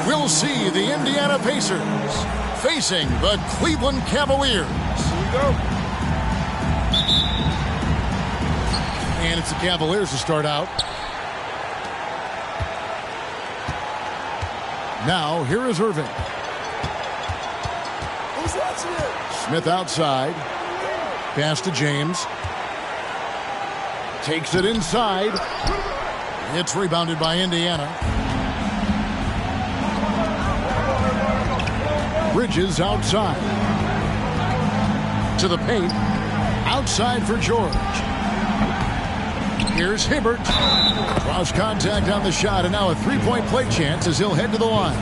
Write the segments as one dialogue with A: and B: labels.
A: we'll see the Indiana Pacers facing the Cleveland Cavaliers.
B: Here we go.
A: And it's the Cavaliers to start out. Now, here is Irving.
B: Who's watching it?
A: Smith outside. Pass to James. Takes it inside. It's rebounded by Indiana. Bridges outside. To the paint. Outside for George. Here's Hibbert. Draws contact on the shot, and now a three-point play chance as he'll head to the line.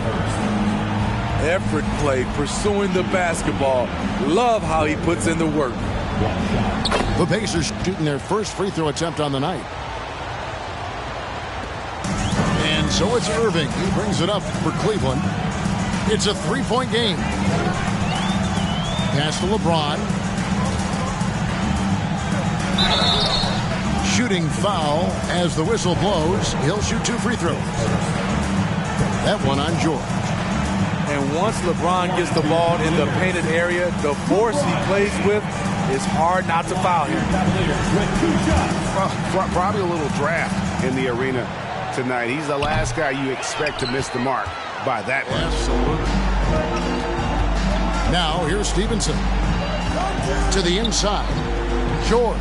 B: Effort play, pursuing the basketball. Love how he puts in the work.
A: The Pacers shooting their first free throw attempt on the night. And so it's Irving. He brings it up for Cleveland. It's a three-point game. Pass to LeBron. Shooting foul as the whistle blows. He'll shoot two free throws. That one on George.
B: And once LeBron gets the ball in the painted area, the force he plays with, it's hard not to foul him.
C: Probably a little draft in the arena tonight. He's the last guy you expect to miss the mark by that much.
A: Absolutely. Now here's Stevenson. To the inside. George.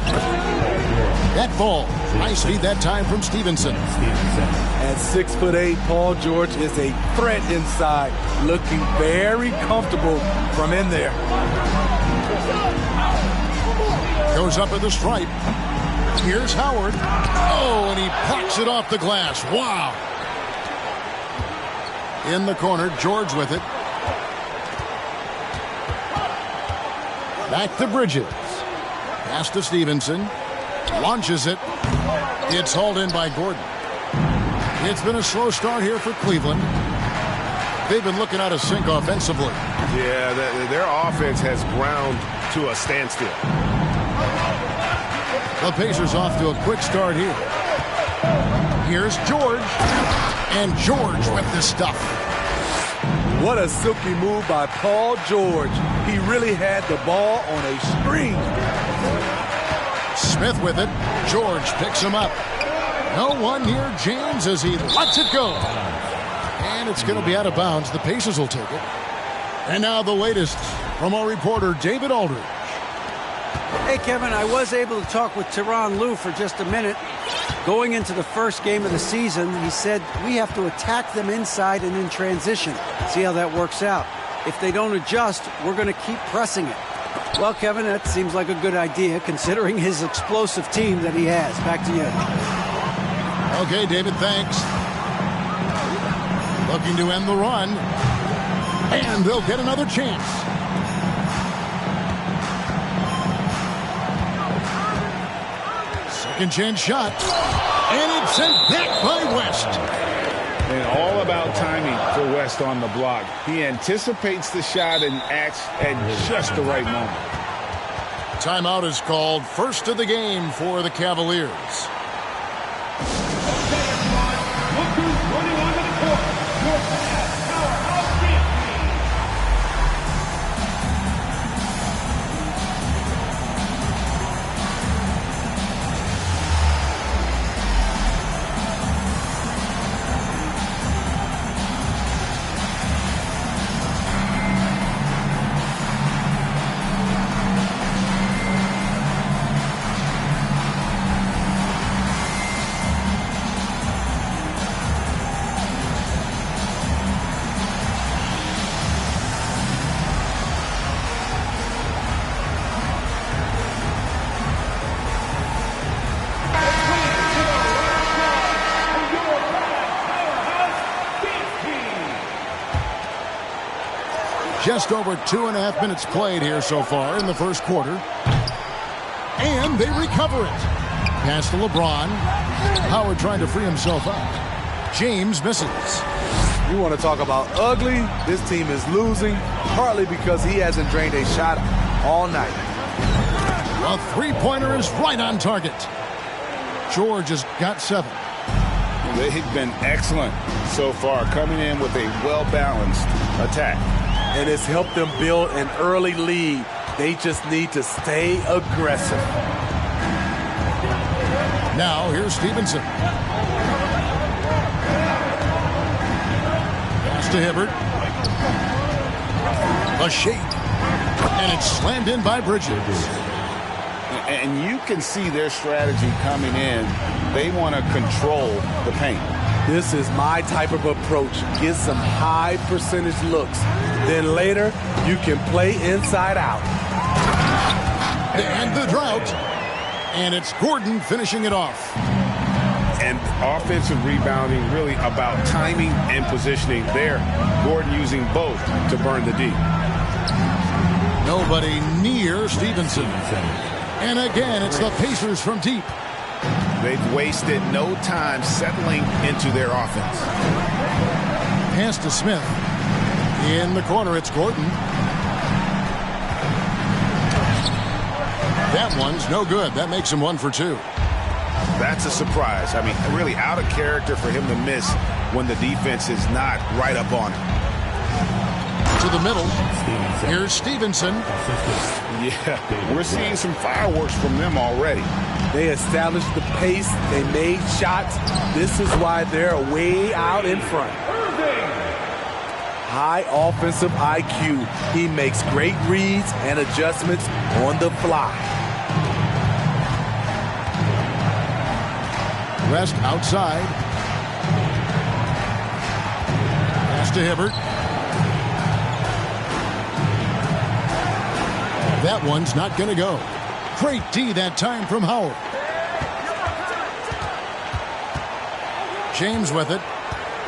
A: That ball. Nice feed that time from Stevenson.
B: At 6'8", Paul George is a threat inside, looking very comfortable from in there.
A: Goes up at the stripe. Here's Howard. Oh, and he pocks it off the glass. Wow. In the corner, George with it. Back to Bridges. Pass to Stevenson. Launches it. It's hauled in by Gordon. It's been a slow start here for Cleveland. They've been looking out of sync offensively.
C: Yeah, their offense has ground to a standstill.
A: The Pacers off to a quick start here. Here's George. And George with the stuff.
B: What a silky move by Paul George. He really had the ball on a string.
A: Smith with it. George picks him up. No one near James as he lets it go. And it's going to be out of bounds. The Pacers will take it. And now the latest from our reporter, David Aldridge.
D: Hey, Kevin, I was able to talk with Tyronn Lue for just a minute. Going into the first game of the season, he said, we have to attack them inside and in transition. See how that works out. If they don't adjust, we're going to keep pressing it. Well, Kevin, that seems like a good idea, considering his explosive team that he has. Back to you.
A: Okay, David, thanks. Looking to end the run. And they'll get another chance. Second chance shot. And it's sent back by West.
E: And all about timing for West on the block. He anticipates the shot and acts at just the right moment.
A: Timeout is called. First of the game for the Cavaliers. Just over 2.5 minutes played here so far in the first quarter. And they recover it. Pass to LeBron. Howard trying to free himself up. James misses.
B: You want to talk about ugly? This team is losing, partly because he hasn't drained a shot all night.
A: A three-pointer is right on target. George has got 7.
E: They've been excellent so far, coming in with a well-balanced attack.
B: And it's helped them build an early lead. They just need to stay aggressive.
A: Now, here's Stevenson. Pass to Hibbert. The shake. And it's slammed in by Bridges.
E: And you can see their strategy coming in. They want to control the paint.
B: This is my type of approach. Get some high percentage looks. Then later, you can play inside out.
A: And the drought. And it's Gordon finishing it off.
E: And offensive rebounding really about timing and positioning there. Gordon using both to burn the D.
A: Nobody near Stevenson. And again, it's the Pacers from deep.
E: They've wasted no time settling into their offense.
A: Pass to Smith. In the corner, it's Gordon. That one's no good. That makes him 1 for 2.
E: That's a surprise. I mean, really out of character for him to miss when the defense is not right up on him.
A: To the middle. Here's Stevenson.
E: Yeah, we're seeing some fireworks from them already.
B: They established the pace. They made shots. This is why they're way out in front. High offensive IQ. He makes great reads and adjustments on the fly.
A: Rest outside. Pass to Hibbert. That one's not going to go. Great D that time from Howard. James with it.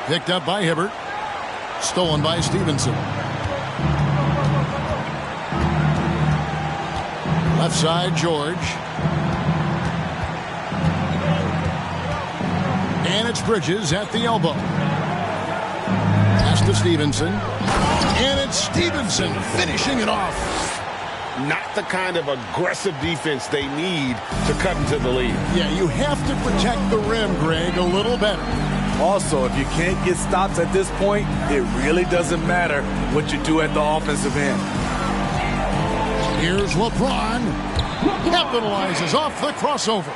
A: Picked up by Hibbert. Stolen by Stevenson. Left side, George. And it's Bridges at the elbow. Pass to Stevenson. And it's Stevenson finishing it off.
E: Not the kind of aggressive defense they need to cut into the lead.
A: Yeah, you have to protect the rim, Greg, a little better.
B: Also, if you can't get stops at this point, it really doesn't matter what you do at the offensive end.
A: Here's LeBron. Capitalizes off the crossover.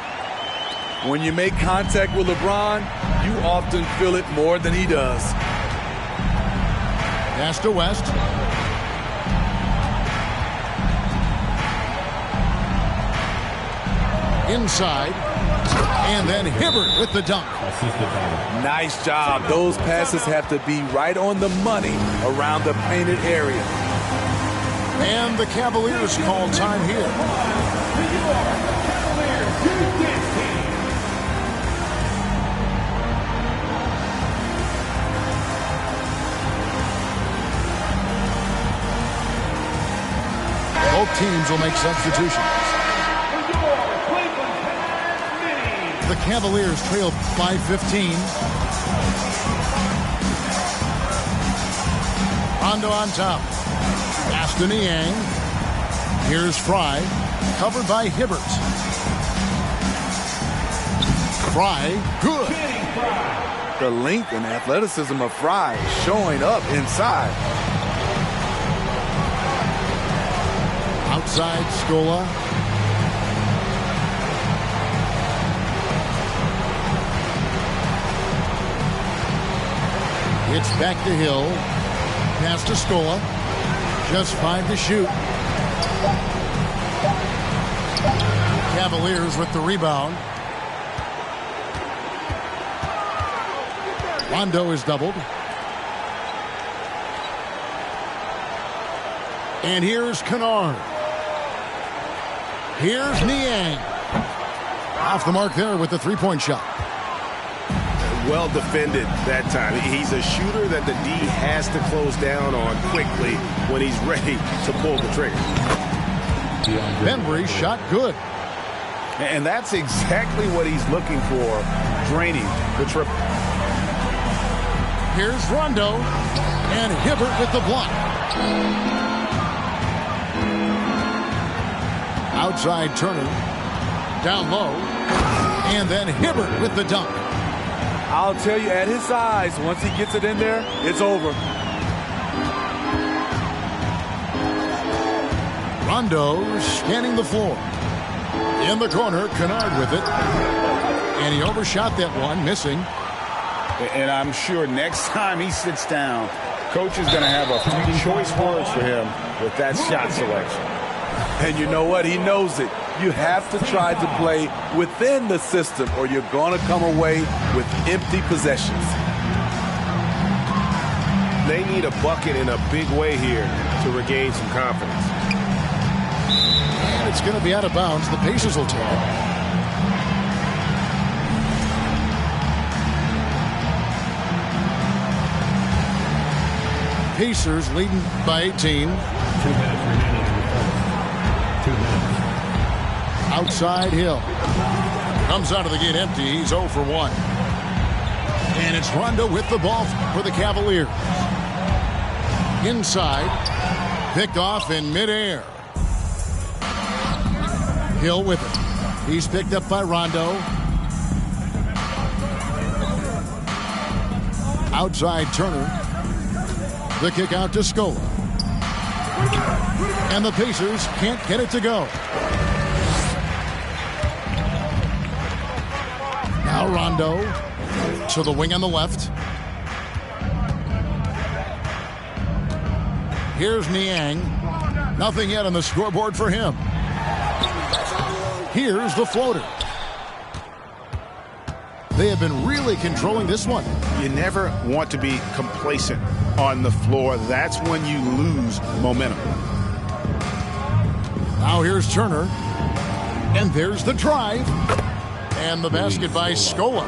B: When you make contact with LeBron, you often feel it more than he does.
A: Pass to West. Inside. And then Hibbert with the dunk.
B: Nice job. Those passes have to be right on the money around the painted area.
A: And the Cavaliers call time here. Both teams will make substitutions. The Cavaliers trail by 15. Rondo on top. Pass to Niang. Here's Fry. Covered by Hibbert. Fry, good.
B: The length and athleticism of Fry showing up inside.
A: Outside, Scola. It's back to Hill. Pass to Scola. Just 5 to shoot. Cavaliers with the rebound. Rondo is doubled. And here's Kennard. Here's Niang. Off the mark there with the three-point shot.
E: Well defended that time. He's a shooter that the D has to close down on quickly when he's ready to pull the trigger.
A: Bembry shot good.
E: And that's exactly what he's looking for, draining the triple.
A: Here's Rondo. And Hibbert with the block. Outside Turner. Down low. And then Hibbert with the dunk.
B: I'll tell you, at his size, once he gets it in there, it's over.
A: Rondo scanning the floor. In the corner, Kennard with it. And he overshot that one, missing.
C: And I'm sure next time he sits down, coach is going to have a few choice words for him with that shot selection.
B: And you know what? He knows it. You have to try to play within the system or you're going to come away with empty possessions.
E: They need a bucket in a big way here to regain some confidence.
A: And it's going to be out of bounds. The Pacers will take it. Pacers leading by 18. 2 minutes
F: remaining. 2 minutes.
A: Outside Hill. Comes out of the gate empty. He's 0 for 1. And it's Rondo with the ball for the Cavaliers. Inside. Picked off in midair. Hill with it. He's picked up by Rondo. Outside Turner. The kick out to Scola. And the Pacers can't get it to go. Now Rondo to the wing on the left. Here's Niang. Nothing yet on the scoreboard for him. Here's the floater. They have been really controlling this one.
C: You never want to be complacent on the floor. That's when you lose momentum.
A: Now here's Turner. And there's the drive. And the basket by Scola.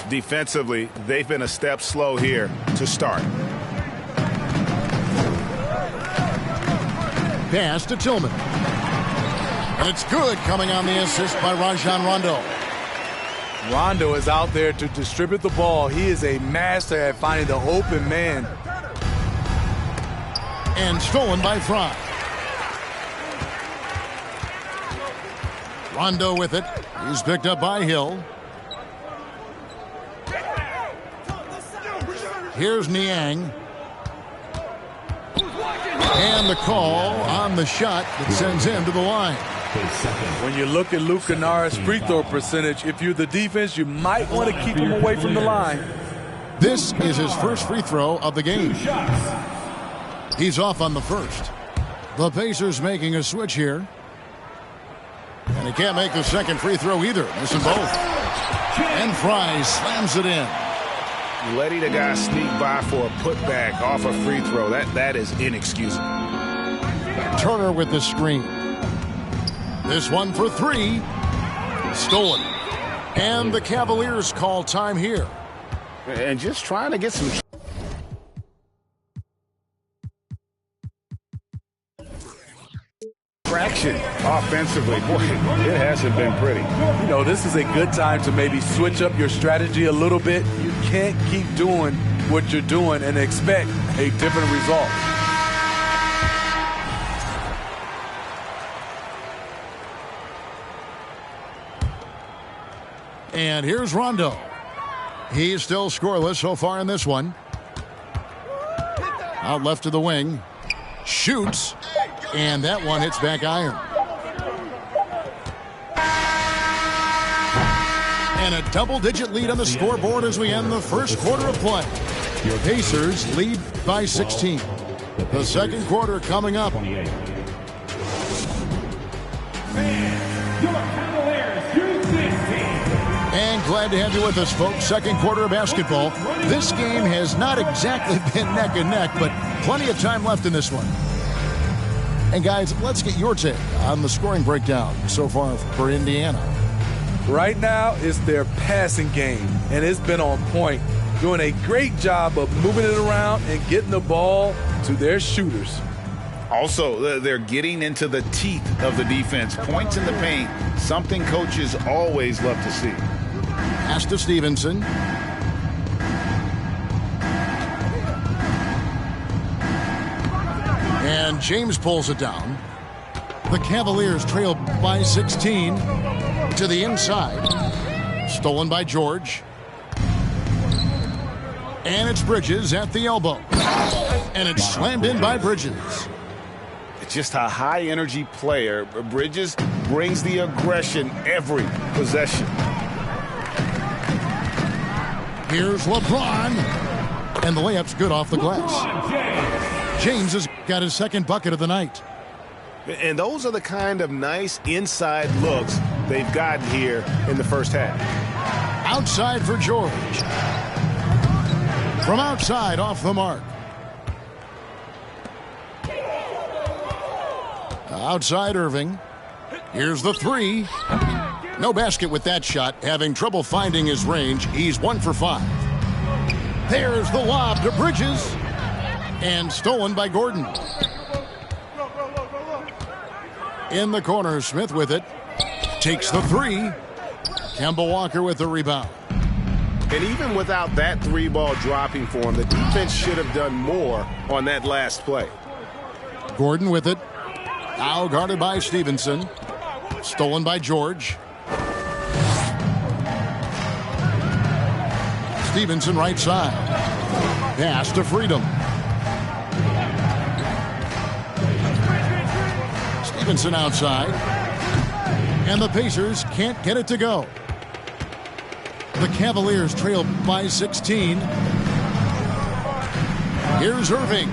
E: Defensively, they've been a step slow here to start.
A: Pass to Tillman. And it's good, coming on the assist by Rajon Rondo.
B: Rondo is out there to distribute the ball. He is a master at finding the open man.
A: And stolen by Fry. Rondo with it. He's picked up by Hill. Here's Niang. And the call on the shot that sends him to the line.
B: When you look at Luke Kennard's free throw percentage, if you're the defense, you might want to keep him away from the line.
A: This is his first free throw of the game. He's off on the first. The Pacers making a switch here. And he can't make the second free throw either. Missing both. And Fry slams it in.
E: Letting a guy sneak by for a putback off a free throw, that is inexcusable.
A: Turner with the screen. This one for 3. Stolen. And the Cavaliers call time here.
E: And just trying to get some traction offensively. Boy, it hasn't been pretty.
B: You know, this is a good time to maybe switch up your strategy a little bit. You can't keep doing what you're doing and expect a different result.
A: And here's Rondo. He's still scoreless so far in this one. Out left to the wing. Shoots. And that one hits back iron. And a double-digit lead on the scoreboard as we end the first quarter of play. Pacers lead by 16. The second quarter coming up. And glad to have you with us, folks. Second quarter of basketball. This game has not exactly been neck and neck, but plenty of time left in this one. And guys, let's get your take on the scoring breakdown so far for Indiana.
B: Right now, it's their passing game, and it's been on point. Doing a great job of moving it around and getting the ball to their shooters.
C: Also, they're getting into the teeth of the defense. Points in the paint, something coaches always love to see.
A: Pass to Stevenson. And James pulls it down. The Cavaliers trail by 16 to the inside. Stolen by George. And it's Bridges at the elbow. And it's slammed in by Bridges.
C: Just a high-energy player. Bridges brings the aggression every possession.
A: Here's LeBron. And the layup's good off the glass. James has got his second bucket of the night.
E: And those are the kind of nice inside looks they've gotten here in the first half.
A: Outside for George. From outside, off the mark. Outside Irving. Here's the three. No basket with that shot. Having trouble finding his range. He's 1 for 5. There's the lob to Bridges. And stolen by Gordon. In the corner, Smith with it. Takes the three. Kemba Walker with the rebound.
E: And even without that three ball dropping for him, the defense should have done more on that last play.
A: Gordon with it. Now guarded by Stevenson. Stolen by George. Stevenson right side. Pass to Freedom. Stevenson outside. And the Pacers can't get it to go. The Cavaliers trail by 16. Here's Irving.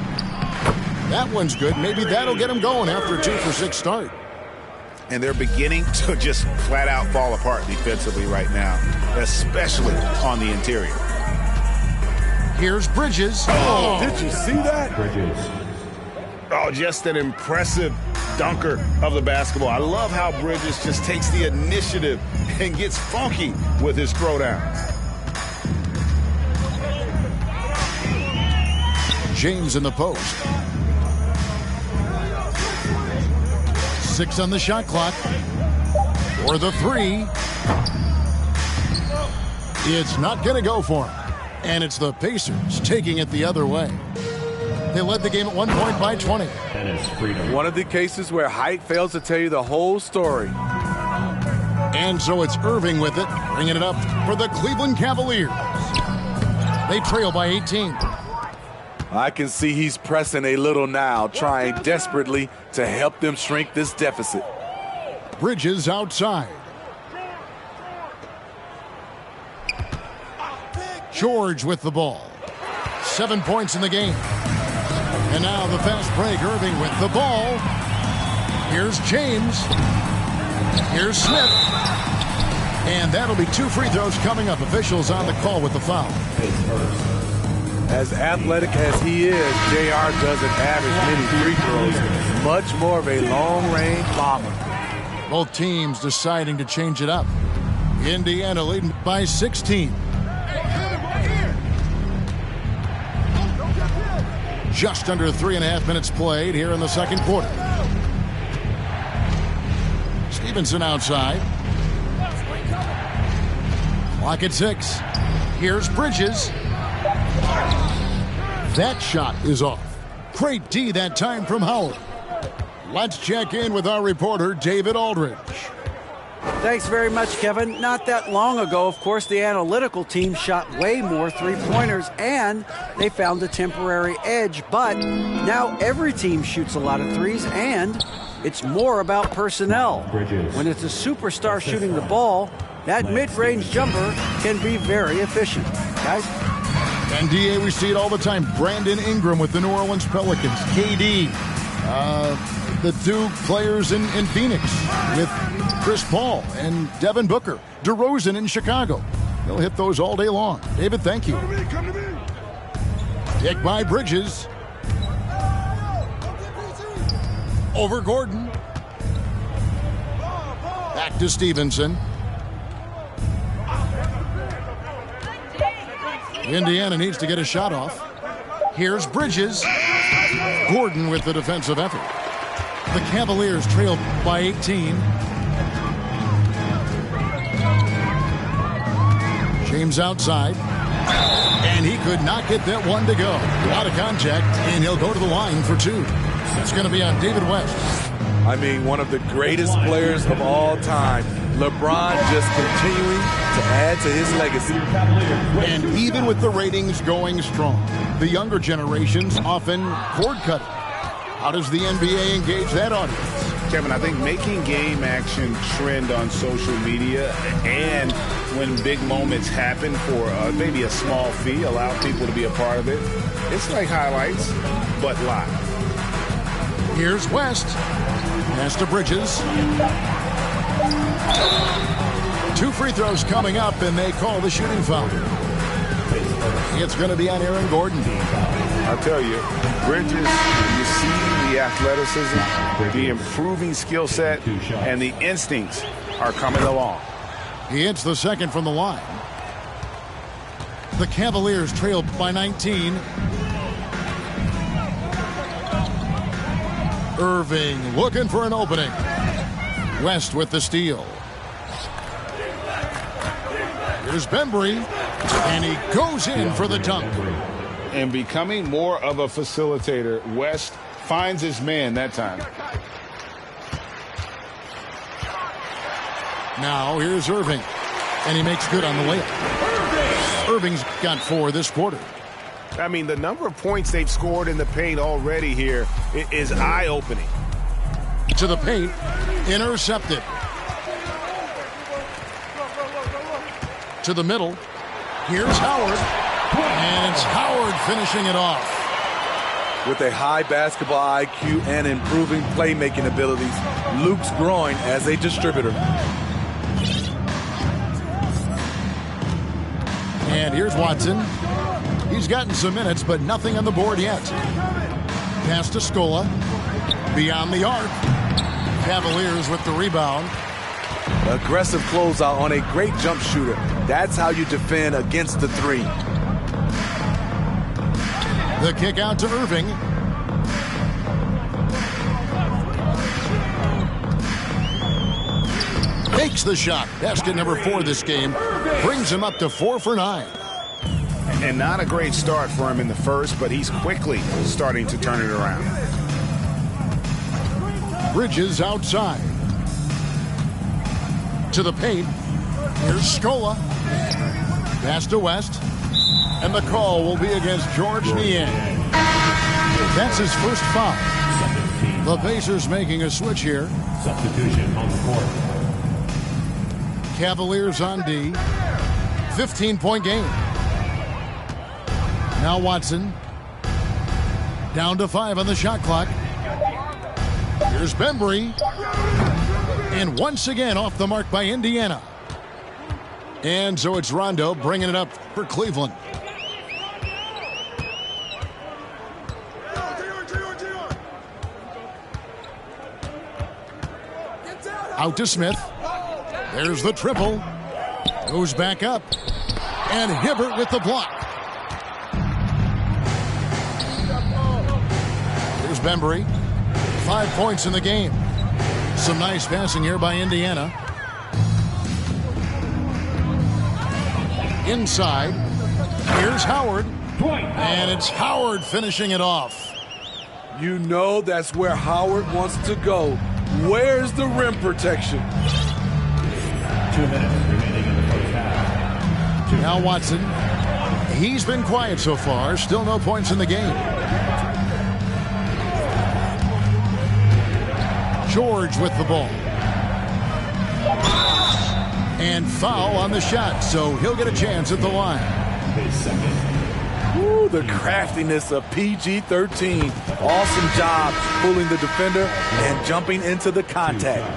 A: That one's good. Maybe that'll get him going after a 2 for 6 start.
E: And they're beginning to just flat out fall apart defensively right now, especially on the interior.
A: Here's Bridges.
B: Oh, did you see that?
F: Bridges.
E: Oh, just an impressive dunker of the basketball. I love how Bridges just takes the initiative and gets funky with his throwdowns.
A: James in the post. 6 on the shot clock. For the three. It's not going to go for him. And it's the Pacers taking it the other way. They led the game at 1 point by 20.
B: One of the cases where height fails to tell you the whole story.
A: And so it's Irving with it, bringing it up for the Cleveland Cavaliers. They trail by 18.
B: I can see he's pressing a little now, trying desperately to help them shrink this deficit.
A: Bridges outside. George with the ball. 7 points in the game. And now the fast break. Irving with the ball. Here's James. Here's Smith. And that'll be 2 free throws coming up. Officials on the call with the foul.
B: As athletic as he is, JR doesn't have as many free throws. Much more of a long-range bomber.
A: Both teams deciding to change it up. Indiana leading by 16. Just under 3.5 minutes played here in the second quarter. Stevenson outside. Clock at 6. Here's Bridges. That shot is off. Great D that time from Howard. Let's check in with our reporter, David Aldridge.
D: Thanks very much, Kevin. Not that long ago, of course, the analytical team shot way more three-pointers, and they found a temporary edge. But now every team shoots a lot of threes, and it's more about personnel. When it's a superstar shooting the ball, that mid-range jumper can be very efficient. Guys?
A: And DA, we see it all the time. Brandon Ingram with the New Orleans Pelicans. KD, the 2 players in Phoenix with Chris Paul and Devin Booker. DeRozan in Chicago. They'll hit those all day long. David, thank you. Pick by Bridges. Over Gordon. Back to Stevenson. Indiana needs to get a shot off. Here's Bridges. Gordon with the defensive effort. The Cavaliers trailed by 18. James outside. And he could not get that one to go. Out of contact, and he'll go to the line for 2. It's going to be on David West.
B: I mean, one of the greatest players of all time LeBron just continuing to add to his legacy.
A: And even with the ratings going strong, the younger generations often cord cutting. How does the NBA engage that audience?
E: Kevin, I think making game action trend on social media and when big moments happen for maybe a small fee, allow people to be a part of it. It's like highlights, but live.
A: Here's West. Pass to Bridges. 2 free throws coming up, and they call the shooting foul. It's going to be on Aaron Gordon.
E: I'll tell you, Bridges, you see the athleticism, the improving skill set, and the instincts are coming along.
A: He hits the second from the line. The Cavaliers trail by 19. Irving looking for an opening. West with the steal. Here's Bembry, and he goes in for the dunk.
E: And becoming more of a facilitator, West finds his man that time.
A: Now here's Irving, and he makes good on the layup. Irving's got 4 this quarter.
E: I mean, the number of points they've scored in the paint already here is eye-opening.
A: To the paint, intercepted. To the middle, here's Howard, and it's Howard finishing it off.
B: With a high basketball IQ and improving playmaking abilities, Luke's growing as a distributor.
A: And here's Watson. He's gotten some minutes, but nothing on the board yet. Pass to Scola. Beyond the arc. Cavaliers with the rebound.
B: Aggressive closeout on a great jump shooter. That's how you defend against the 3.
A: The kick out to Irving. Makes the shot. Basket number 4 this game. Brings him up to 4 for 9.
E: And not a great start for him in the first, but he's quickly starting to turn it around.
A: Bridges outside. To the paint. Here's Scola. Pass to West. And the call will be against George Niang. That's his first foul. The Pacers making a switch here.
F: Substitution on the court.
A: Cavaliers on D. 15-point game. Now Watson. Down to 5 on the shot clock. Here's Bembry. And once again off the mark by Indiana. And so it's Rondo bringing it up for Cleveland. Out to Smith. There's the triple. Goes back up. And Hibbert with the block. Here's Bembry. 5 points in the game. Some nice passing here by Indiana. Inside. Here's Howard. And it's Howard finishing it off.
B: You know that's where Howard wants to go. Where's the rim protection?
F: 2 minutes remaining in the first half.
A: Now Watson. He's been quiet so far. Still no points in the game. George with the ball. And foul on the shot, so he'll get a chance at the line.
B: Ooh, the craftiness of PG-13. Awesome job pulling the defender and jumping into the contact.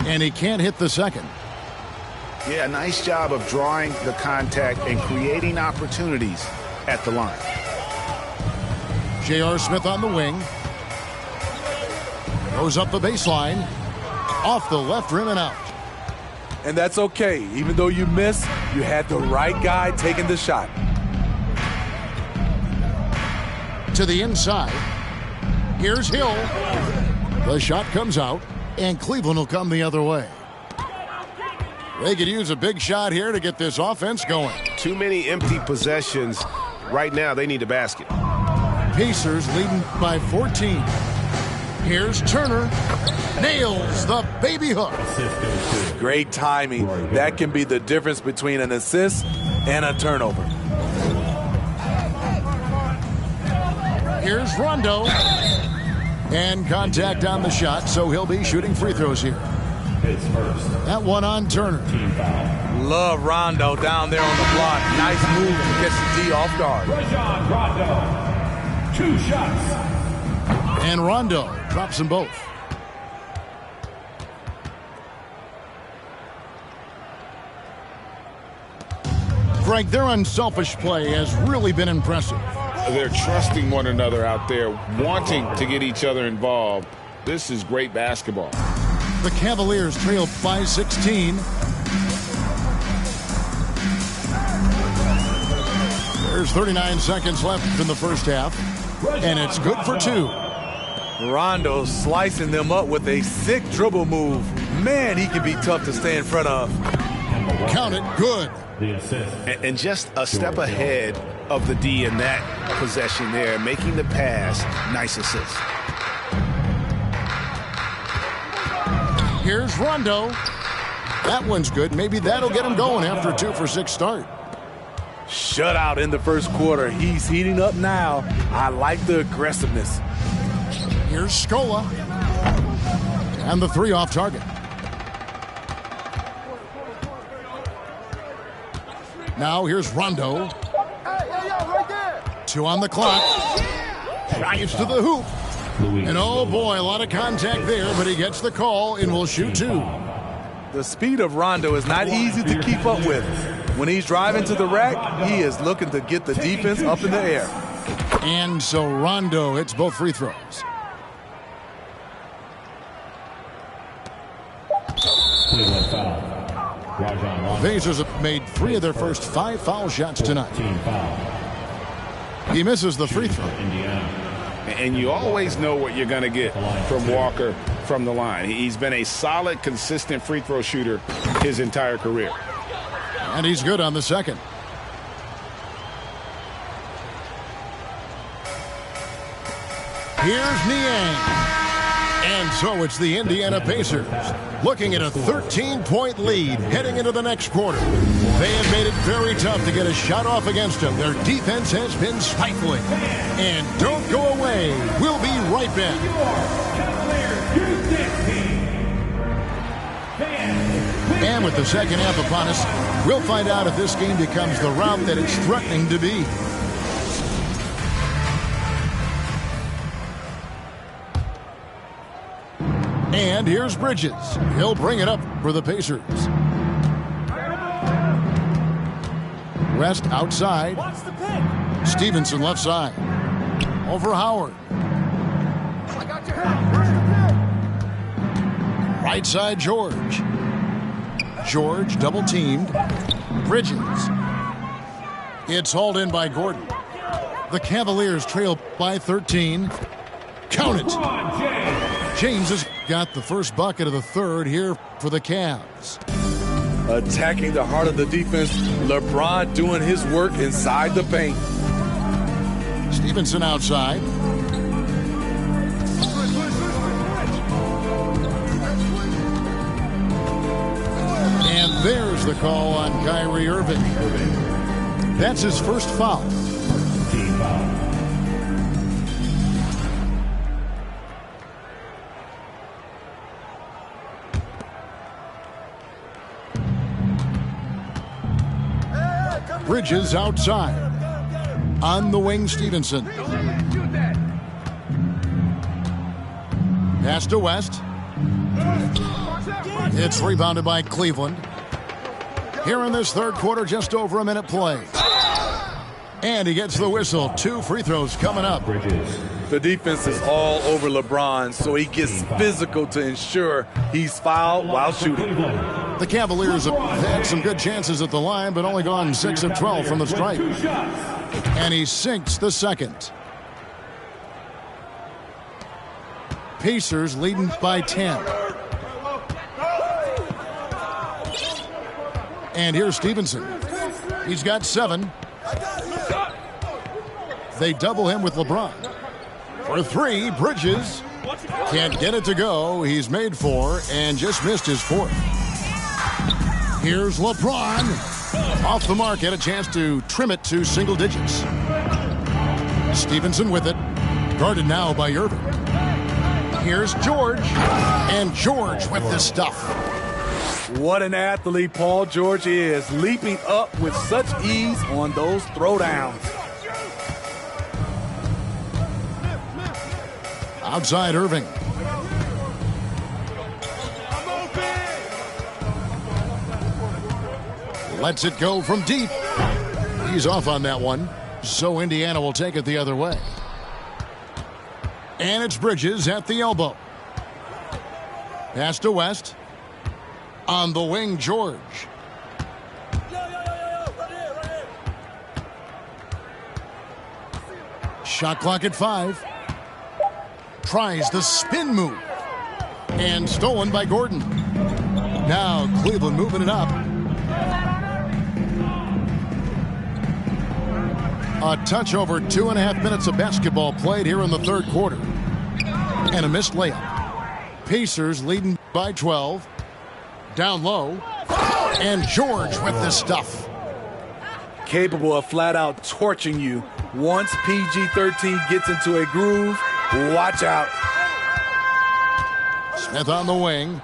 A: And he can't hit the second.
E: Yeah, nice job of drawing the contact and creating opportunities at the line.
A: J.R. Smith on the wing. Goes up the baseline. Off the left rim and out.
B: And that's okay. Even though you missed, you had the right guy taking the shot.
A: To the inside. Here's Hill. The shot comes out, and Cleveland will come the other way. They could use a big shot here to get this offense going.
E: Too many empty possessions. Right now, they need a basket.
A: Pacers leading by 14. Here's Turner. Nails the baby hook.
B: Great timing. That can be the difference between an assist and a turnover.
A: Here's Rondo. And contact on the shot, so he'll be shooting free throws here. That one on Turner.
B: Love Rondo down there on the block. Nice move to catch the D off guard.
F: Rajon Rondo, 2 shots.
A: And Rondo drops them both. Frank, their unselfish play has really been impressive.
E: They're trusting one another out there, wanting to get each other involved. This is great basketball.
A: The Cavaliers trail by 16. There's 39 seconds left in the first half, and it's good for 2.
B: Rondo slicing them up with a sick dribble move. Man, he can be tough to stay in front of.
A: Count it, good.
F: The assist.
E: And just a step ahead of the D in that possession there, making the pass. Nice assist.
A: Here's Rondo. That one's good. Maybe that'll get him going after a 2-for-6 start.
B: Shutout in the first quarter. He's heating up now. I like the aggressiveness.
A: Here's Scola. And the 3 off target. Now here's Rondo. 2 on the clock. Drives to the hoop. And oh boy, a lot of contact there, but he gets the call and will shoot 2.
B: The speed of Rondo is not easy to keep up with. When he's driving to the rack, he is looking to get the defense up in the air.
A: And so Rondo hits both free throws.
F: Cleveland foul. Rajon Rondo.
A: Pacers have made 3 of their first 5 foul shots tonight.
F: Team foul.
A: He misses the free throw.
F: Indiana.
E: And you always know what you're going to get from Walker from the line. He's been a solid, consistent free throw shooter his entire career.
A: And he's good on the second. Here's Niang. And so it's the Indiana Pacers looking at a 13-point lead heading into the next quarter. They have made it very tough to get a shot off against them. Their defense has been stifling. And don't go away. We'll be right back. And with the second half upon us, we'll find out if this game becomes the rout that it's threatening to be. And here's Bridges. He'll bring it up for the Pacers. West outside. Stevenson left side. Over Howard. Right side George. George double teamed. Bridges. It's hauled in by Gordon. The Cavaliers trail by 13. Count it. James has got the first bucket of the third here for the Cavs.
B: Attacking the heart of the defense, LeBron doing his work inside the paint.
A: Stevenson outside. And there's the call on Kyrie Irving. That's his first foul.
F: Team foul.
A: Bridges outside. On the wing, Stevenson. Pass to West. It's rebounded by Cleveland. Here in this third quarter, just over a minute play. And he gets the whistle. 2 free throws coming up.
F: Bridges.
B: The defense is all over LeBron, so he gets physical to ensure he's fouled while shooting.
A: The Cavaliers have had some good chances at the line, but only gone 6 of 12 from the stripe. And he sinks the second. Pacers leading by 10. And here's Stevenson. He's got 7. They double him with LeBron. For 3, Bridges. Can't get it to go. He's made 4 and just missed his 4th. Here's LeBron. Off the mark, had a chance to trim it to single digits. Stevenson with it. Guarded now by Irving. Here's George. And George with the stuff.
B: What an athlete Paul George is, leaping up with such ease on those throwdowns.
A: Outside Irving. Lets it go from deep. He's off on that one, so Indiana will take it the other way. And it's Bridges at the elbow. Pass to West. On the wing, George. Shot clock at 5. Tries the spin move. And stolen by Gordon. Now Cleveland moving it up. A touch over 2.5 minutes of basketball played here in the third quarter. And a missed layup. Pacers leading by 12. Down low. And George with the stuff.
B: Capable of flat out torching you. Once PG-13 gets into a groove, watch out.
A: Smith on the wing.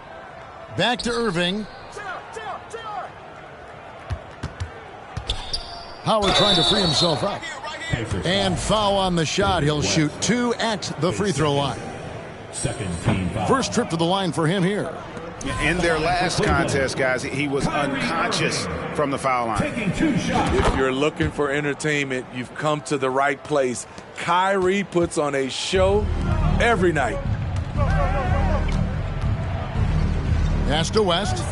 A: Back to Irving. Howard trying to free himself up. And foul on the shot. He'll shoot 2 at the free throw line. First trip to the line for him here.
E: In their last contest, guys, he was unconscious from the foul line.
B: If you're looking for entertainment, you've come to the right place. Kyrie puts on a show every night.
A: Pass to West.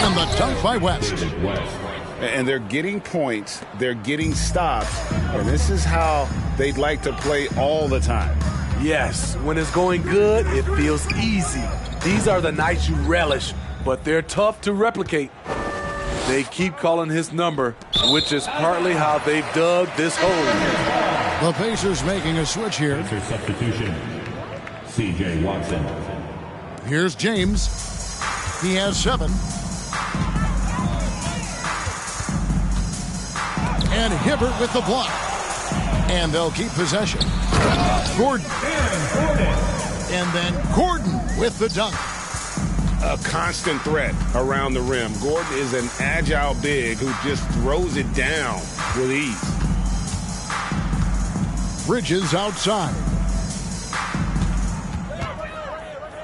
A: And the dunk by West.
E: And they're getting points, they're getting stops, and this is how they'd like to play all the time.
B: Yes, when it's going good, it feels easy. These are the nights you relish, but they're tough to replicate. They keep calling his number, which is partly how they've dug this hole.
A: The Pacers making a switch here.
F: Substitution. C.J. Watson.
A: Here's James. He has 7. And Hibbert with the block. And they'll keep possession. Gordon. And then Gordon with the dunk.
E: A constant threat around the rim. Gordon is an agile big who just throws it down with ease.
A: Bridges outside.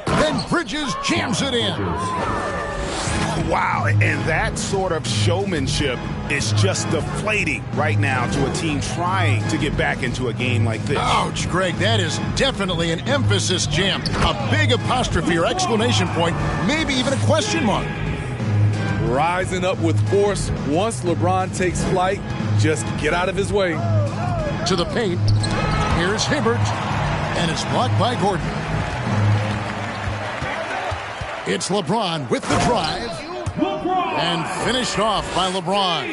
A: Then Bridges jams it in.
E: Wow, and that sort of showmanship is just deflating right now to a team trying to get back into a game like this.
A: Ouch, Greg, that is definitely an emphasis jam. A big apostrophe or exclamation point, maybe even a question mark.
B: Rising up with force. Once LeBron takes flight, just get out of his way.
A: To the paint. Here's Hibbert. And it's blocked by Gordon. It's LeBron with the drive. And finished off by LeBron.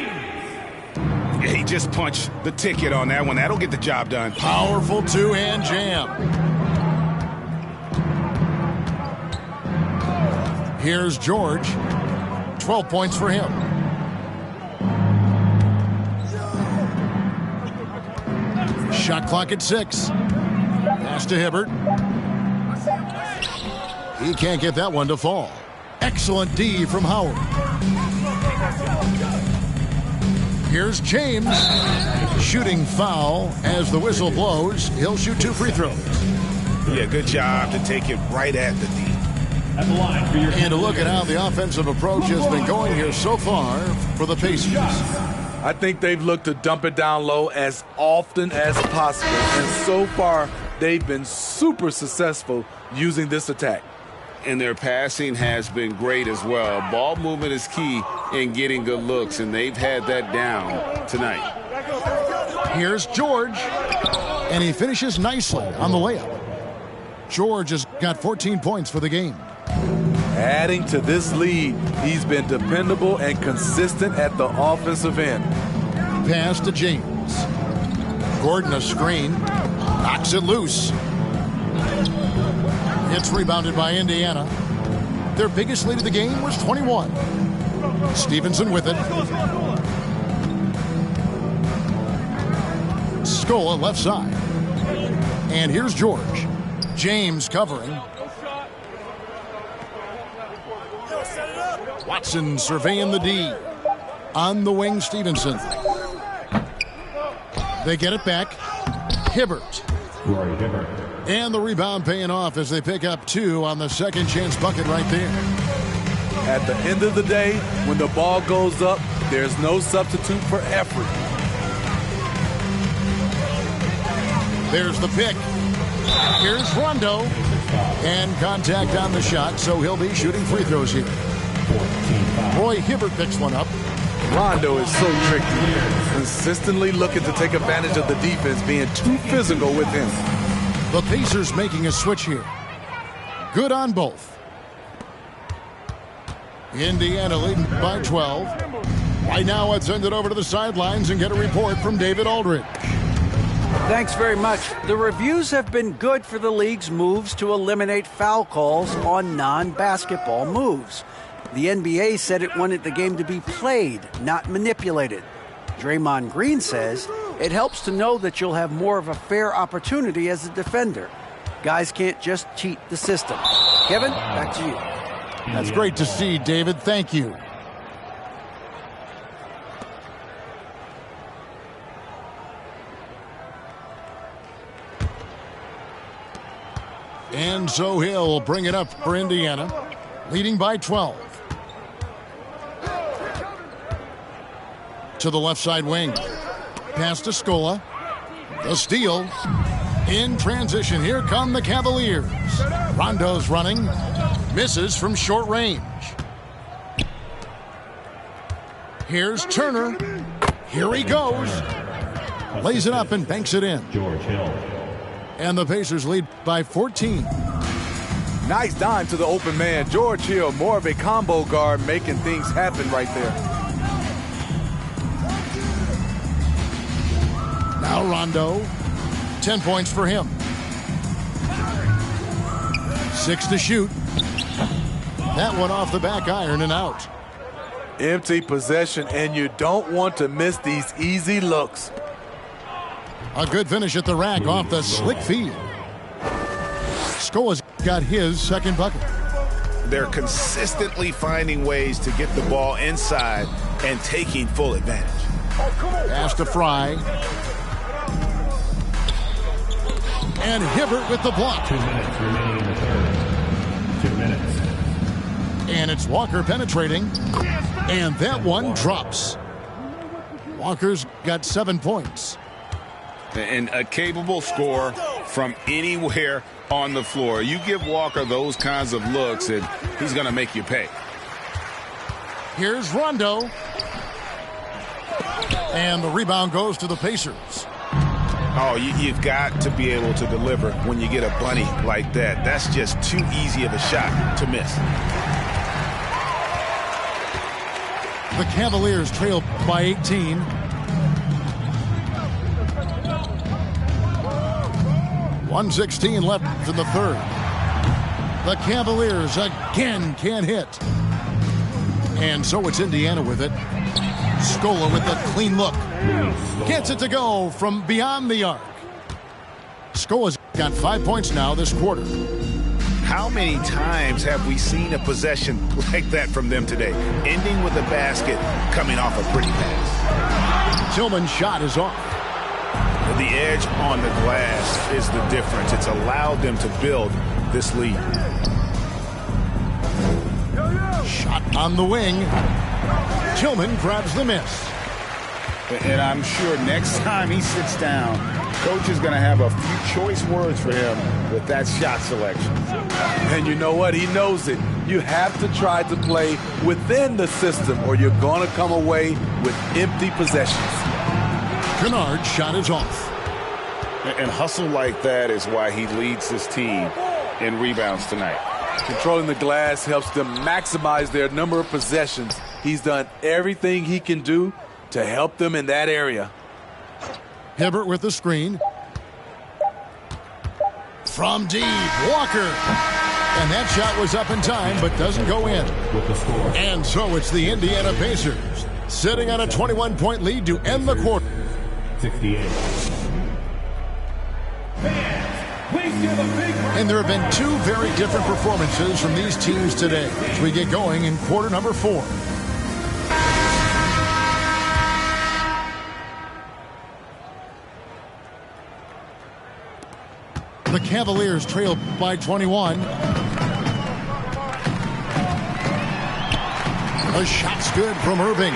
E: He just punched the ticket on that one. That'll get the job done.
A: Powerful two-hand jam. Here's George. 12 points for him. Shot clock at 6. Pass to Hibbert. He can't get that one to fall. Excellent D from Howard. Here's James. Shooting foul as the whistle blows. He'll shoot 2 free throws.
E: Yeah, good job to take it right at the D.
F: At the line for your
A: And to look at how the offensive approach has been going here so far for the Pacers.
B: I think they've looked to dump it down low as often as possible. And so far, they've been super successful using this attack.
E: And their passing has been great as well. Ball movement is key in getting good looks, and they've had that down tonight.
A: Here's George, and he finishes nicely on the layup. George has got 14 points for the game.
B: Adding to this lead, he's been dependable and consistent at the offensive end.
A: Pass to James. Gordon a screen. Knocks it loose. It's rebounded by Indiana. Their biggest lead of the game was 21. Stevenson with it. Scola left side. And here's George. James covering. Watson surveying the D. On the wing, Stevenson. They get it back. Hibbert.
F: Rory Hibbert.
A: And the rebound paying off as they pick up 2 on the second chance bucket right there.
B: At the end of the day, when the ball goes up, there's no substitute for effort.
A: There's the pick. Here's Rondo. And contact on the shot, so he'll be shooting free throws here. Roy Hibbert picks one up.
B: Rondo is so tricky, consistently looking to take advantage of the defense being too physical with him.
A: The Pacers making a switch here. Good on both. Indiana leading by 12. Right now, let's send it over to the sidelines and get a report from David Aldridge.
D: Thanks very much. The reviews have been good for the league's moves to eliminate foul calls on non-basketball moves. The NBA said it wanted the game to be played, not manipulated. Draymond Green says it helps to know that you'll have more of a fair opportunity as a defender. Guys can't just cheat the system. Kevin, back to you.
A: That's great to see, David. Thank you. And so he'll bring it up for Indiana, leading by 12. To the left side wing. Pass to Scola. The steal. In transition, here come the Cavaliers. Rondo's running. Misses from short range. Here's Turner. Here he goes. Lays it up and banks it in.
F: George Hill.
A: And the Pacers lead by 14.
B: Nice dime to the open man. George Hill, more of a combo guard, making things happen right there.
A: Now Rondo, 10 points for him. 6 to shoot. That one off the back iron and out.
B: Empty possession, and you don't want to miss these easy looks.
A: A good finish at the rack off the slick feed. Scola's got his second bucket.
E: They're consistently finding ways to get the ball inside and taking full advantage.
A: Pass to Fry. And Hibbert with the block.
F: 2 minutes remaining in the third. 2 minutes.
A: And it's Walker penetrating. And that one drops. Walker's got 7 points.
E: And a capable scorer from anywhere on the floor. You give Walker those kinds of looks, and he's going to make you pay.
A: Here's Rondo. And the rebound goes to the Pacers.
E: Oh, you've got to be able to deliver when you get a bunny like that. That's just too easy of a shot to miss.
A: The Cavaliers trail by 18. .116 left in the third. The Cavaliers again can't hit. And so it's Indiana with it. Scola with the clean look. Gets it to go from beyond the arc. Scola's got 5 points now this quarter.
E: How many times have we seen a possession like that from them today? Ending with a basket, coming off a pretty pass.
A: Tillman's shot is off.
E: The edge on the glass is the difference. It's allowed them to build this lead.
A: Shot on the wing. Tillman grabs the miss.
C: And I'm sure next time he sits down, coach is going to have a few choice words for him with that shot selection.
B: And you know what? He knows it. You have to try to play within the system or you're going to come away with empty possessions.
A: Kennard's shot is off.
E: And hustle like that is why he leads this team in rebounds tonight.
B: Controlling the glass helps them maximize their number of possessions. He's done everything he can do to help them in that area.
A: Hibbert with the screen. From deep, Walker. And that shot was up in time, but doesn't go in.
F: With the score.
A: And so it's the Indiana Pacers sitting on a 21-point lead to end the quarter.
F: 68.
A: And there have been two very different performances from these teams today as we get going in quarter number 4. The Cavaliers trail by 21. A shot's good from Irving.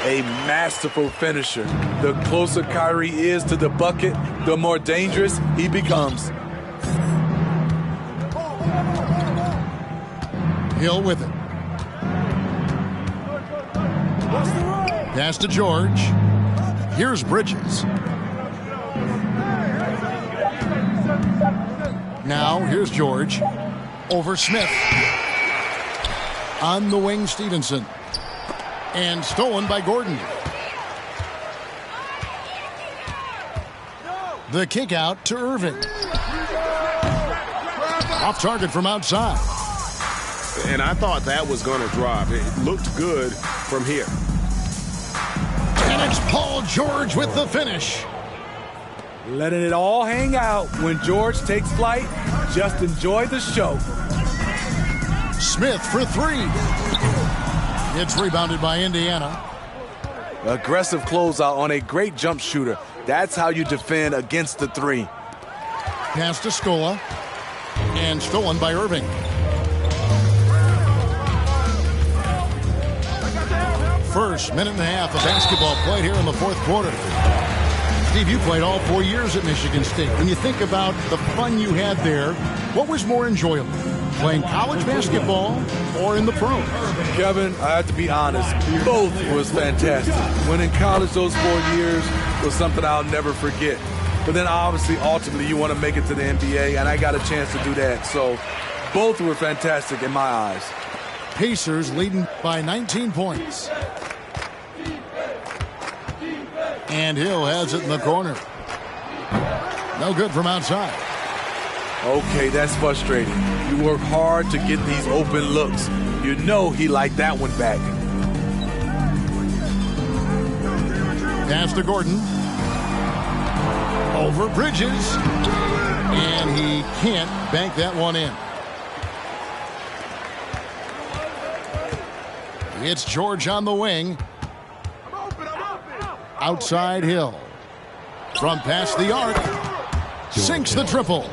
B: A masterful finisher. The closer Kyrie is to the bucket, the more dangerous he becomes.
A: Hill with it. Pass to George. Here's Bridges. Now, here's George. Over Smith. On the wing, Stevenson. And stolen by Gordon. The kick out to Irving. Off target from outside.
E: And I thought that was going to drop. It looked good from here.
A: And it's Paul George with the finish.
B: Letting it all hang out when George takes flight. Just enjoy the show.
A: Smith for 3. It's rebounded by Indiana.
B: Aggressive closeout on a great jump shooter. That's how you defend against the 3.
A: Pass to Scola. And stolen by Irving. First minute and a half of basketball played here in the fourth quarter. Steve, you played all 4 years at Michigan State. When you think about the fun you had there, what was more enjoyable? Playing college basketball or in the pros?
B: Kevin, I have to be honest, both was fantastic. When in college, those 4 years was something I'll never forget. But then obviously, ultimately, you want to make it to the NBA, and I got a chance to do that. So both were fantastic in my eyes.
A: Pacers leading by 19 points. And Hill has it in the corner. No good from outside.
B: Okay, that's frustrating. You work hard to get these open looks. You know he liked that one back.
A: Pass to Gordon. Over Bridges. And he can't bank that one in. It's George on the wing. Outside Hill. From past the arc. Sinks the triple.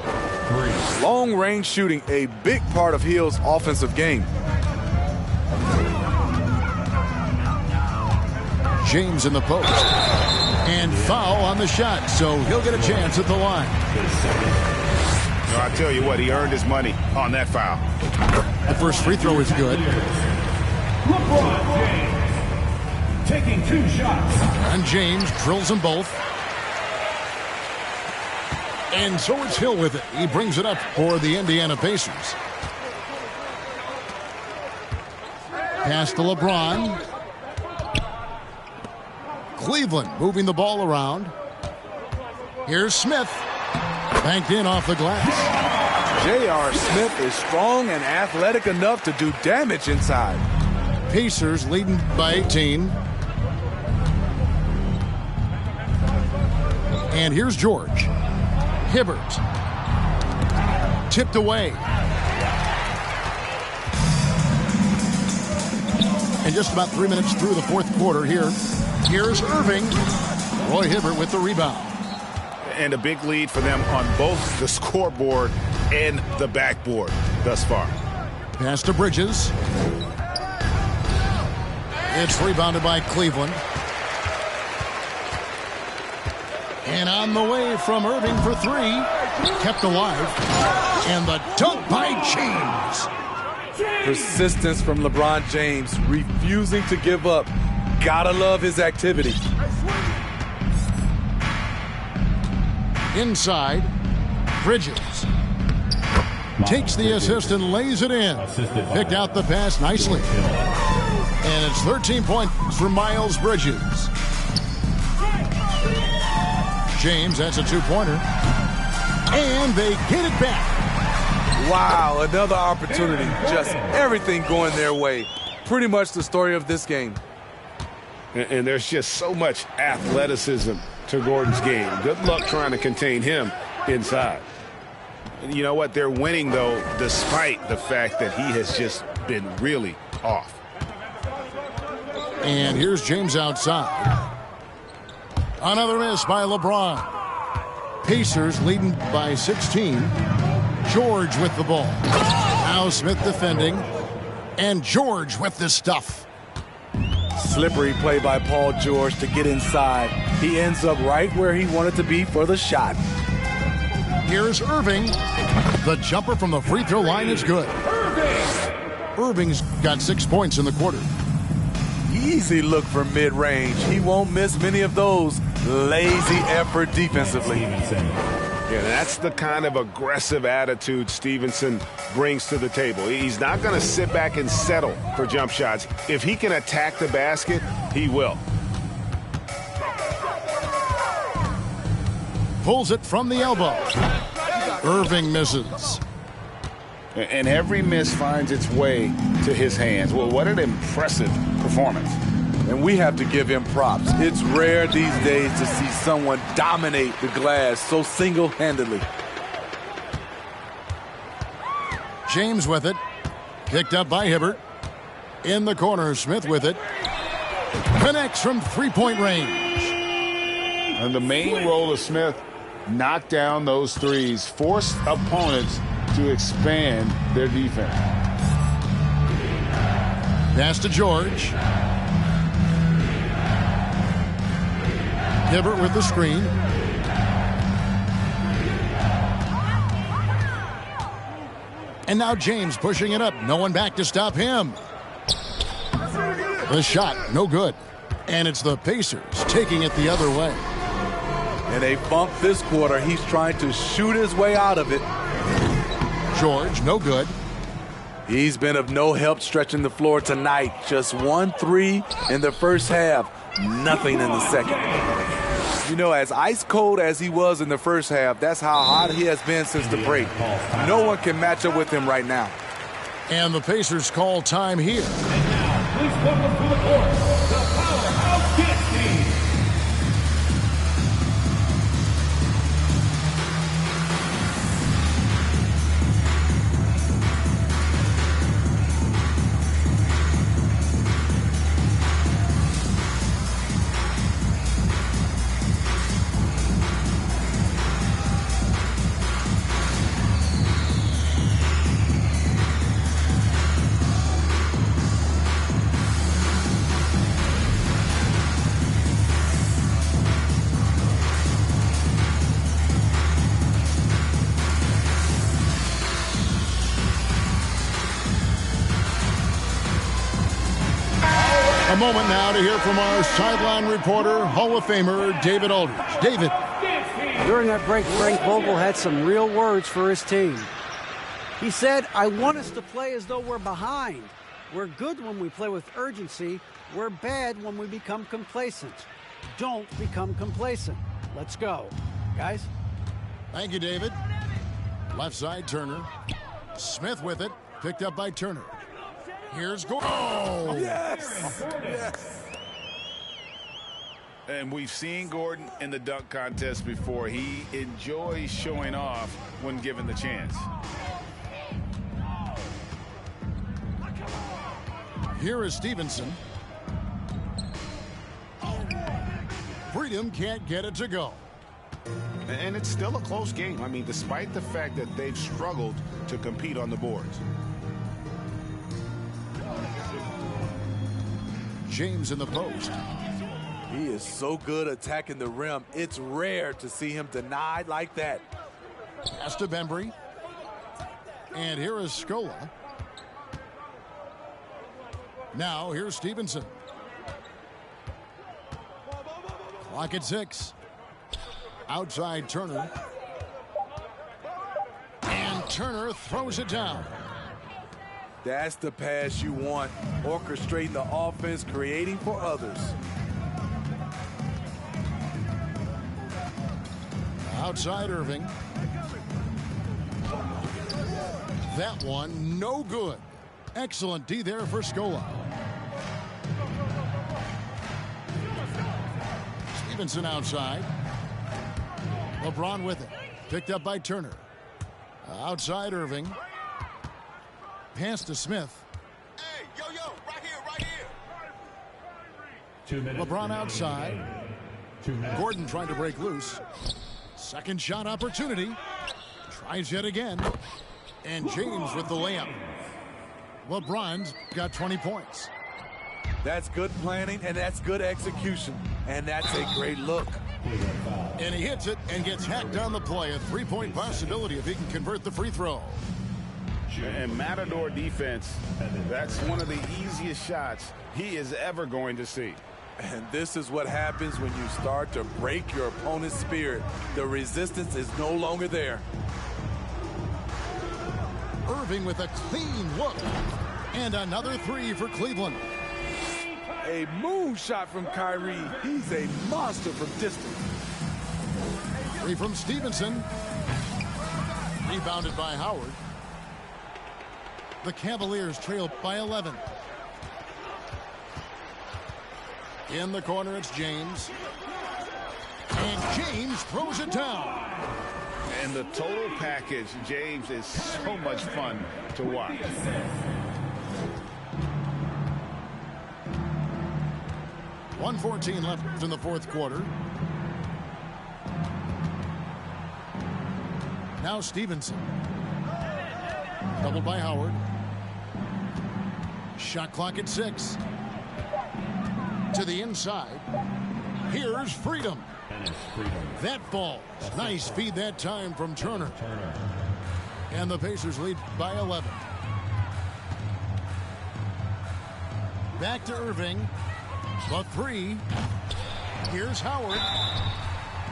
B: Long range shooting, a big part of Hill's offensive game.
A: James in the post. And foul on the shot, so he'll get a chance at the line.
E: I tell you what, he earned his money on that foul.
A: The first free throw is good.
F: LeBron James taking 2 shots.
A: And James drills them both. And so it's Hill with it. He brings it up for the Indiana Pacers. Pass to LeBron. Cleveland moving the ball around. Here's Smith. Banked in off the glass.
B: J.R. Smith is strong and athletic enough to do damage inside.
A: Pacers leading by 18. And here's George. Hibbert. Tipped away. And just about 3 minutes through the fourth quarter here. Here's Irving. Roy Hibbert with the rebound.
E: And a big lead for them on both the scoreboard and the backboard thus far.
A: Pass to Bridges. It's rebounded by Cleveland. And on the way from Irving for 3. Kept alive. And the dunk by James.
B: Persistence from LeBron James, refusing to give up. Gotta love his activity.
A: Inside, Bridges. Takes the assist and lays it in. Picked out the pass nicely. And it's 13 points for Miles Bridges. James, that's a 2-pointer. And they get it back.
B: Wow, another opportunity. Just everything going their way. Pretty much the story of this game.
E: And there's just so much athleticism to Gordon's game. Good luck trying to contain him inside. And you know what? They're winning, though, despite the fact that he has just been really off.
A: And here's James outside. Another miss by LeBron. Pacers leading by 16. George with the ball. Now Smith defending. And George with the stuff.
B: Slippery play by Paul George to get inside. He ends up right where he wanted to be for the shot.
A: Here's Irving. The jumper from the free throw line is good. Irving's got 6 points in the quarter.
B: Easy look for mid-range. He won't miss many of those. Lazy effort defensively.
E: Yeah, that's the kind of aggressive attitude Stevenson brings to the table. He's not going to sit back and settle for jump shots. If he can attack the basket, he will.
A: Pulls it from the elbow. Irving misses.
E: And every miss finds its way to his hands. Well, what an impressive performance.
B: And we have to give him props. It's rare these days to see someone dominate the glass so single-handedly.
A: James with it. Picked up by Hibbert. In the corner, Smith with it. Connects from three-point range.
E: And the main role of Smith, knock down those threes, force opponents to expand their defense.
A: Pass to George. Hibbert with the screen. And now James pushing it up. No one back to stop him. The shot, no good. And it's the Pacers taking it the other way.
B: And they bump this quarter. He's trying to shoot his way out of it.
A: George, no good.
B: He's been of no help stretching the floor tonight. Just 1 3 in the first half. Nothing in the second. You know, as ice cold as he was in the first half, that's how hot he has been since the break. No one can match up with him right now.
A: And the Pacers call time here.
F: And now, please welcome to the court, the Powerhouse Kids team.
A: A moment now to hear from our sideline reporter, Hall of Famer David Aldridge. David.
D: During that break, Frank Vogel had some real words for his team. He said, I want us to play as though we're behind. We're good when we play with urgency. We're bad when we become complacent. Don't become complacent. Let's go. Guys?
A: Thank you, David. Left side, Turner. Smith with it. Picked up by Turner. Here's Gordon. Oh!
B: Yes! Yes!
E: And we've seen Gordon in the dunk contest before. He enjoys showing off when given the chance.
A: Here is Stevenson. Freedom can't get it to go.
E: And it's still a close game. I mean, despite the fact that they've struggled to compete on the boards.
A: James in the post.
B: He is so good attacking the rim. It's rare to see him denied like that.
A: Pass to Bembry. And here is Scola. Now here's Stevenson. Clock at 6. Outside Turner. And Turner throws it down.
B: That's the pass you want. Orchestrating the offense, creating for others.
A: Outside Irving. That one, no good. Excellent D there for Scola. Stevenson outside. LeBron with it. Picked up by Turner. Outside Irving. Pass to Smith.
G: Hey, yo, right here.
F: 2 minutes.
A: LeBron outside.
F: 2 minutes.
A: Gordon trying to break loose. Second shot opportunity. Tries yet again. And James with the layup. LeBron's got 20 points.
B: That's good planning, and that's good execution. And that's a great look.
A: And he hits it and gets hacked on the play. A three-point possibility if he can convert the free throw.
E: And Matador defense, that's one of the easiest shots he is ever going to see.
B: And this is what happens when you start to break your opponent's spirit. The resistance is no longer there.
A: Irving with a clean look. And another three for Cleveland.
B: A moon shot from Kyrie. He's a monster from distance.
A: Three from Stevenson. Rebounded by Howard. The Cavaliers trail by 11. In the corner, it's James. And James throws it down.
E: And the total package, James, is so much fun to watch.
A: .114 left in the fourth quarter. Now Stevenson. Doubled by Howard. Shot clock at 6. To the inside. Here's Freedom. That ball. Nice feed that time from Turner. And the Pacers lead by 11. Back to Irving. The three. Here's Howard.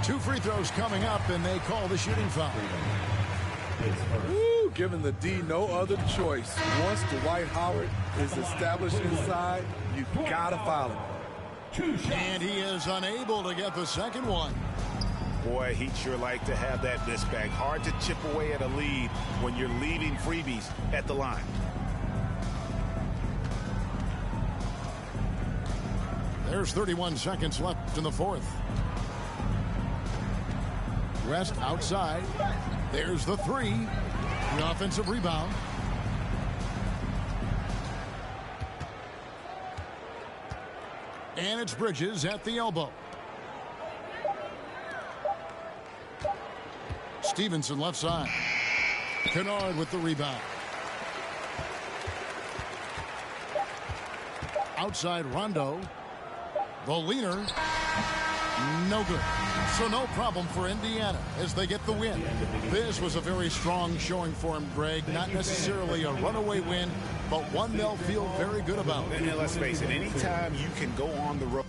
A: 2 free throws coming up, and they call the shooting foul.
B: Woo, giving the D no other choice. Once Dwight Howard is established inside, you gotta foul him.
A: And he is unable to get the second one.
E: Boy, he'd sure like to have that miss back. Hard to chip away at a lead when you're leaving freebies at the line.
A: There's 31 seconds left in the fourth. West outside. There's the three. The offensive rebound. And it's Bridges at the elbow. Stevenson left side. Kennard with the rebound. Outside Rondo. The leaner. No good. So no problem for Indiana as they get the win. This was a very strong showing for him, Greg. Not necessarily a runaway win, but one they'll feel very good about.
E: And let's face it, anytime you can go on the road.